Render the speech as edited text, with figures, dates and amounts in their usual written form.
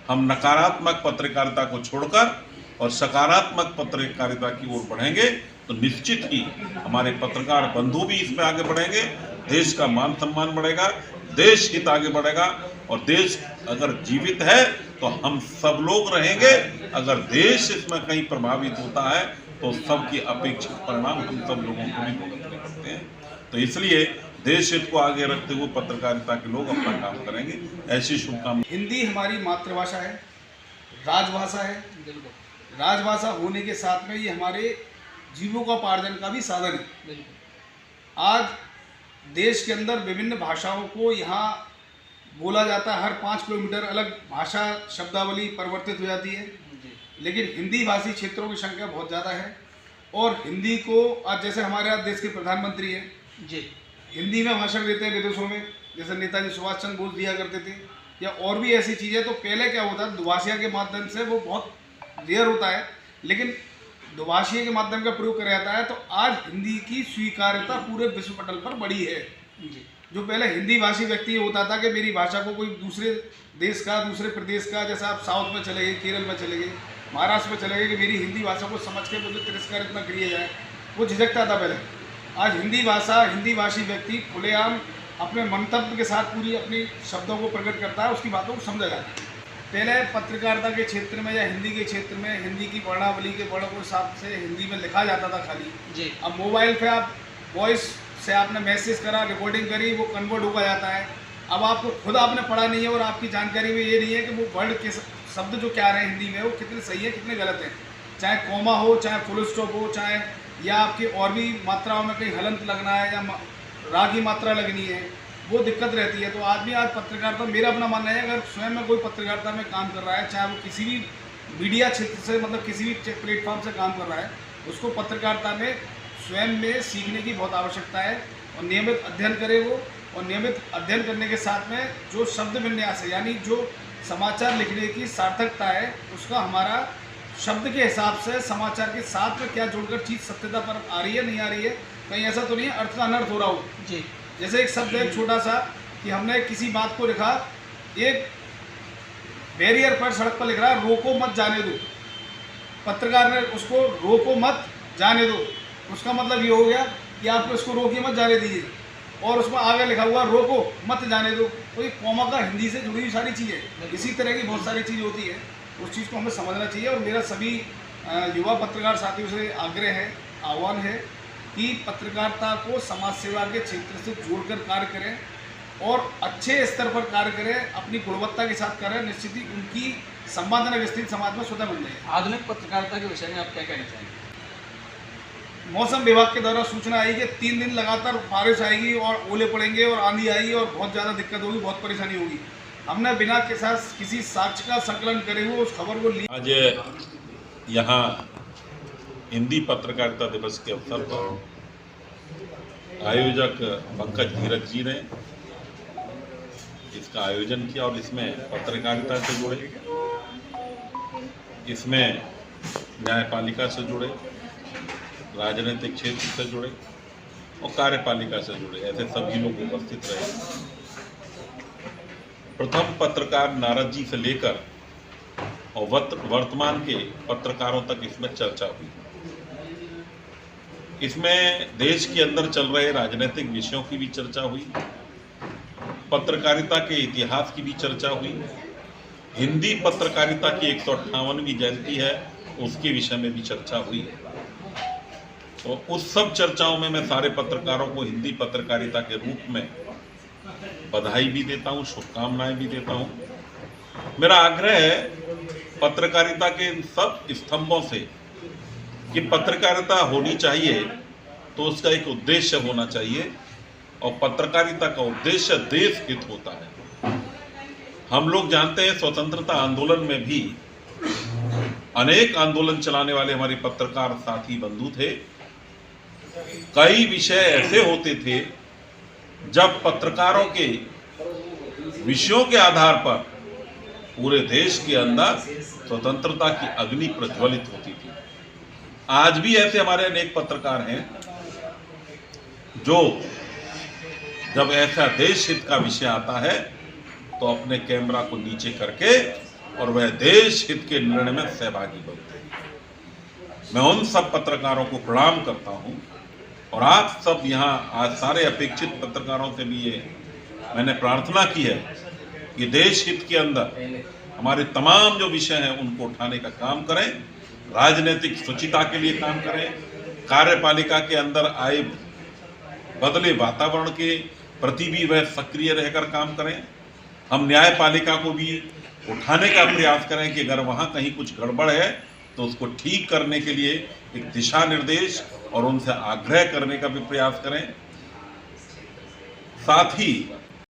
हम नकारात्मक पत्रकारिता को छोड़कर और सकारात्मक पत्रकारिता की ओर बढ़ेंगे तो निश्चित ही हमारे पत्रकार बंधु भी इसमें आगे बढ़ेंगे, देश का मान सम्मान बढ़ेगा, देश हित आगे बढ़ेगा। और देश अगर जीवित है तो हम सब लोग रहेंगे, अगर देश इसमें कहीं प्रभावित होता है तो सबकी अपेक्षित परिणाम हम सब लोगों को भी भुगतने पड़ते हैं। तो इसलिए देश हित को आगे रखते हुए पत्रकारिता के लोग अपना काम करेंगे, ऐसी शुभकामनाएं। हिंदी हमारी मातृभाषा है, राजभाषा है। राजभाषा होने के साथ में ये हमारे जीविकोपार्जन का भी साधन है। आज देश के अंदर विभिन्न भाषाओं को यहाँ बोला जाता है, हर 5 किलोमीटर अलग भाषा शब्दावली परिवर्तित हो जाती है, लेकिन हिंदी भाषी क्षेत्रों की संख्या बहुत ज़्यादा है। और हिंदी को आज जैसे हमारे यहाँ देश के प्रधानमंत्री हैं जी, हिंदी में भाषण देते हैं विदेशों में, जैसे नेताजी सुभाष चंद्र बोस दिया करते थे, या और भी ऐसी चीज़ें। तो पहले क्या होता है, दुभाषिया के माध्यम से वो बहुत रेयर होता है, लेकिन दुभाषिया के माध्यम का प्रयोग किया जाता है। तो आज हिंदी की स्वीकार्यता पूरे विश्व पटल पर बढ़ी है। जो पहले हिंदी भाषी व्यक्ति होता था कि मेरी भाषा को कोई दूसरे देश का, दूसरे प्रदेश का, जैसे आप साउथ में चले गए, केरल में चले गए, महाराष्ट्र में चले गए, कि मेरी हिंदी भाषा को समझ के मुझे तिरस्कारित न किया जाए, वो झिझकता था पहले। आज हिंदी भाषा, हिंदी भाषी व्यक्ति खुलेआम अपने मंतव्य के साथ पूरी अपनी शब्दों को प्रकट करता है, उसकी बातों को समझा जाता है। पहले पत्रकारिता के क्षेत्र में या हिंदी के क्षेत्र में हिंदी की वर्णावली के वर्णों के हिसाब से हिंदी में लिखा जाता था खाली जी। अब मोबाइल पे आप वॉइस से आपने मैसेज करा, रिकॉर्डिंग करी, वो कन्वर्ट होगा जाता है। अब आपको खुद आपने पढ़ा नहीं है और आपकी जानकारी में ये नहीं है कि वो वर्ड के शब्द जो क्या रहे हैं हिंदी में, वो कितने सही है कितने गलत हैं। चाहे कॉमा हो, चाहे फुल स्टॉप हो, चाहे या आपकी और भी मात्राओं में कहीं हलंत लगना है या रा की मात्रा लगनी है, वो दिक्कत रहती है। तो आदमी आज पत्रकारिता, मेरा अपना मानना है, अगर स्वयं में कोई पत्रकारिता में काम कर रहा है, चाहे वो किसी भी मीडिया क्षेत्र से, मतलब किसी भी प्लेटफॉर्म से काम कर रहा है, उसको पत्रकारिता में स्वयं में सीखने की बहुत आवश्यकता है और नियमित अध्ययन करे वो। और नियमित अध्ययन करने के साथ में जो शब्द विन्यास है, यानी जो समाचार लिखने की सार्थकता है, उसका हमारा शब्द के हिसाब से समाचार के साथ में क्या जोड़कर चीज़ सत्यता पर आ रही है नहीं आ रही है, कहीं ऐसा तो नहीं है अर्थ का अनर्थ हो रहा हो जी। जैसे एक शब्द है छोटा सा कि हमने किसी बात को लिखा, एक बैरियर पर सड़क पर लिख रहा है रोको मत जाने दो, पत्रकार ने उसको रोको मत जाने दो, उसका मतलब ये हो गया कि आप इसको रोकिए मत जाने दीजिए, और उसमें आगे लिखा हुआ रोको मत जाने दो। तो ये कॉमा का हिंदी से जुड़ी हुई सारी चीज़ें, इसी तरह की बहुत सारी चीज़ होती है, उस चीज़ को हमें समझना चाहिए। और मेरा सभी युवा पत्रकार साथियों से आग्रह है, आह्वान है कि पत्रकारिता को समाज सेवा के क्षेत्र से जोड़कर कार्य करें और अच्छे स्तर पर कार्य करें, अपनी गुणवत्ता के साथ करें, निश्चित ही उनकी संवादजनक स्थिति समाज में स्वतः बन जाएगी। आधुनिक पत्रकारिता के विषय में आप क्या कहना चाहेंगे? मौसम विभाग के द्वारा सूचना आई कि 3 दिन लगातार बारिश आएगी और ओले पड़ेंगे और आंधी आएगी और बहुत ज़्यादा दिक्कत होगी, बहुत परेशानी होगी। हमने बिना के साथ किसी साक्ष्य का संकलन करे हुए उस खबर को लिया। आज यहाँ हिंदी पत्रकारिता दिवस के अवसर पर आयोजक पंकज धीरज जी ने इसका आयोजन किया और इसमें पत्रकारिता से जुड़े, इसमें न्यायपालिका से जुड़े, राजनीतिक क्षेत्र से जुड़े और कार्यपालिका से जुड़े, ऐसे सभी लोग उपस्थित रहे। प्रथम पत्रकार नारद जी से लेकर और वर्तमान के पत्रकारों तक इसमें चर्चा हुई। इसमें देश के अंदर चल रहे राजनीतिक विषयों की भी चर्चा हुई, पत्रकारिता के इतिहास की भी चर्चा हुई, हिंदी पत्रकारिता की 158वीं जयंती है उसके विषय में भी चर्चा हुई। तो उस सब चर्चाओं में मैं सारे पत्रकारों को हिंदी पत्रकारिता के रूप में बधाई भी देता हूँ, शुभकामनाएं भी देता हूँ। मेरा आग्रह है पत्रकारिता के इन सब स्तंभों से कि पत्रकारिता होनी चाहिए तो उसका एक उद्देश्य होना चाहिए और पत्रकारिता का उद्देश्य देश हित होता है। हम लोग जानते हैं स्वतंत्रता आंदोलन में भी अनेक आंदोलन चलाने वाले हमारे पत्रकार साथी बंधु थे। कई विषय ऐसे होते थे जब पत्रकारों के विषयों के आधार पर पूरे देश के अंदर स्वतंत्रता की अग्नि प्रज्वलित होती थी। आज भी ऐसे हमारे अनेक पत्रकार हैं जो जब ऐसा देश हित का विषय आता है तो अपने कैमरा को नीचे करके और वह देश हित के निर्णय में सहभागी बनते हैं। मैं उन सब पत्रकारों को प्रणाम करता हूं और आप सब यहाँ आज सारे अपेक्षित पत्रकारों से भी ये मैंने प्रार्थना की है कि देश हित के अंदर हमारे तमाम जो विषय हैं उनको उठाने का काम करें, राजनीतिक शुचिता के लिए काम करें, कार्यपालिका के अंदर आए बदले वातावरण के प्रति भी वह सक्रिय रहकर काम करें। हम न्यायपालिका को भी उठाने का प्रयास करें कि अगर वहाँ कहीं कुछ गड़बड़ है तो उसको ठीक करने के लिए एक दिशा निर्देश और उनसे आग्रह करने का भी प्रयास करें। साथ ही